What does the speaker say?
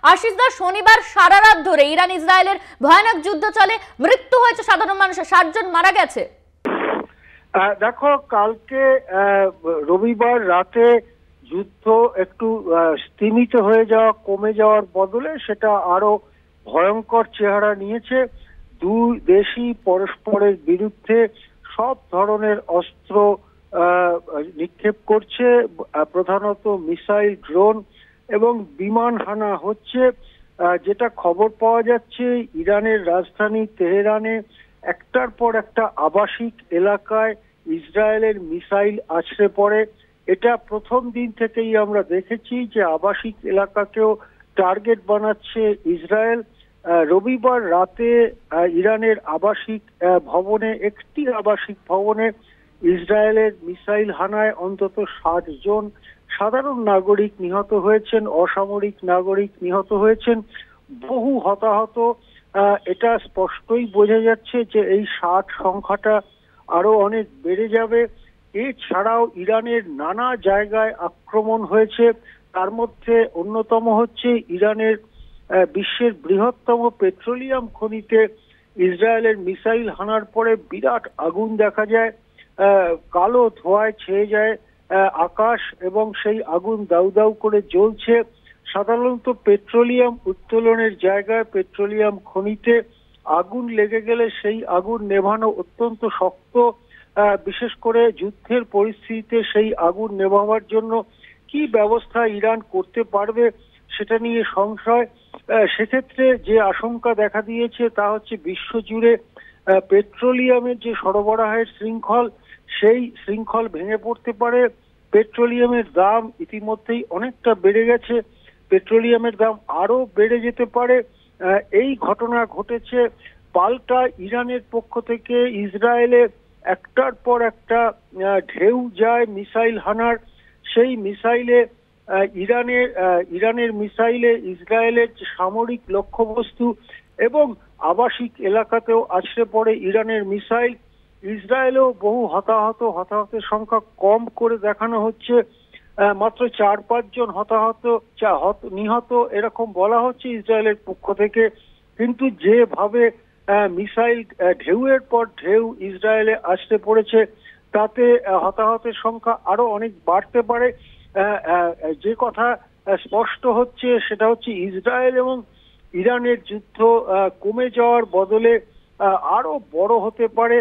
আশিসদা, শনিবার সারা রাত ধরে ইরান ইসরায়েলের ভয়ানক যুদ্ধ চলে, মৃত্যু হয়েছে সাধারণ মানুষের, 7 জন মারা গেছে। দেখো, কালকে রবিবার রাতে যুদ্ধ একটু স্তিমিত হয়ে যাওয়া, কমে যাওয়ার বদলে সেটা আরো ভয়ঙ্কর চেহারা নিয়েছে। দুই দেশই পরস্পরের বিরুদ্ধে সব ধরনের অস্ত্র নিক্ষেপ করছে, প্রধানত মিসাইল, ড্রোন এবং বিমান হানা হচ্ছে। যেটা খবর পাওয়া যাচ্ছে, ইরানের রাজধানী তেহরানে একটার পর একটা আবাসিক এলাকায় ইসরায়েলের মিসাইল আছড়ে পড়ে। এটা প্রথম দিন থেকেই আমরা দেখেছি যে আবাসিক এলাকাকেও টার্গেট বানাচ্ছে ইসরায়েল। রবিবার রাতে ইরানের আবাসিক ভবনে, একটি আবাসিক ভবনে ইসরায়েলের মিসাইল হানায় অন্তত 7 জন সাধারণ নাগরিক নিহত হয়েছেন, অসামরিক নাগরিক নিহত হয়েছেন, বহু হতাহত। এটা স্পষ্টই বোঝা যাচ্ছে যে এই 60 সংখ্যাটা আরো অনেক বেড়ে যাবে। এছাড়াও ইরানের নানা জায়গায় আক্রমণ হয়েছে, তার মধ্যে অন্যতম হচ্ছে ইরানের বিশ্বের বৃহত্তম পেট্রোলিয়াম খনিতে ইসরায়েলের মিসাইল হানার পরে বিরাট আগুন দেখা যায়, কালো ধোঁয়ায় ছেয়ে যায় আকাশ এবং সেই আগুন দাউ দাউ করে জ্বলছে। সাধারণত পেট্রোলিয়াম উত্তোলনের জায়গায়, পেট্রোলিয়াম খনিতে আগুন লেগে গেলে সেই আগুন নেভানো অত্যন্ত শক্ত। বিশেষ করে যুদ্ধের পরিস্থিতিতে সেই আগুন নেভাবার জন্য কি ব্যবস্থা ইরান করতে পারবে সেটা নিয়ে সংশয়। সেক্ষেত্রে যে আশঙ্কা দেখা দিয়েছে তা হচ্ছে বিশ্বজুড়ে পেট্রোলিয়ামের যে সরবরাহের শৃঙ্খল, সেই শৃঙ্খল ভেঙে পড়তে পারে। পেট্রোলিয়ামের দাম ইতিমধ্যেই অনেকটা বেড়ে গেছে, পেট্রোলিয়ামের দাম আরো বেড়ে যেতে পারে। এই ঘটনা ঘটেছে পাল্টা ইরানের পক্ষ থেকে ইসরায়েলে একটার পর একটা ঢেউ যায় মিসাইল হানার। সেই মিসাইলে ইরানের মিসাইলে ইসরায়েলের সামরিক লক্ষ্যবস্তু এবং আবাসিক এলাকাতেও আছড়ে পড়ে ইরানের মিসাইল। ইসরায়েলেও বহু হতাহতের সংখ্যা কম করে দেখানো হচ্ছে, মাত্র 4-5 জন নিহত এরকম বলা হচ্ছে ইসরায়েলের পক্ষ থেকে। কিন্তু যেভাবে মিসাইল ঢেউয়ের পর ঢেউ ইসরায়েলে আসতে পড়েছে, তাতে হতাহতের সংখ্যা আরো অনেক বাড়তে পারে। যে কথা স্পষ্ট হচ্ছে সেটা হচ্ছে ইসরায়েল এবং ইরানের যুদ্ধ কমে যাওয়ার বদলে আরো বড় হতে পারে।